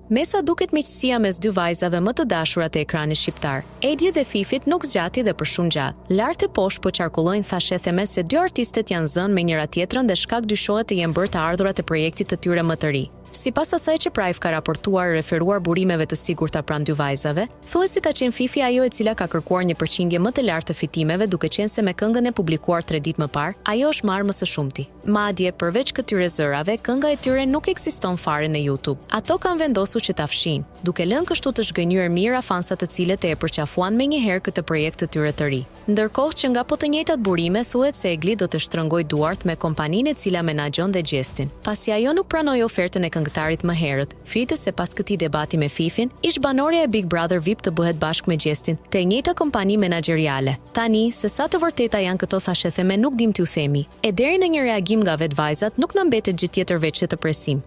Me sa duket miqësia mes dy vajzave më të dashura të ekranit shqiptar, Edi dhe Fifit nuk zgjati dhe për shumë gjatë. Lart e poshtë po qarkullojnë thashetheme se dy artistet janë zënë me njëra tjetrën dhe shkak dyshohet të jenë bërë të ardhurat e projektit të tyre më të ri. Sipas asaj që Prive ka raportuar referuar burimeve të sigurta pranë dy vajzave, thuhet se ka qenë Fifi ajo e cila ka kërkuar një përqindje më të lartë të fitimeve, duke qenë se me këngën e publikuar 3 ditë më parë, ajo është marrë më së shumti. Madje, përveç këtyre zërave, kënga e tyre nuk ekziston fare në YouTube. Ato kanë vendosur që ta fshin, duke lënë kështu të zhgënjur mira fansat të cilët e përqafuan menjëherë këtë projekt të tyre të ri. Ndërkohë që nga po të njëjtat burime thuhet se Egli do të shtrëngojë duart me kompaninë e cila menaxhon dhe Gjestin. Pasi ajo nuk pranoi ofertën e këngëtarit më herët, fitet se pas këtij debati me Fifin, ish banorja e Big Brother VIP të bëhet bashkë me Gjestin te e njëjta kompani menaxheriale. Tani, se sa të vërteta janë këto thashetheme nuk dim t'ju themi. E deri në një reagim nga vetë vajzat nuk na mbetet gjë tjetër veç se të presim.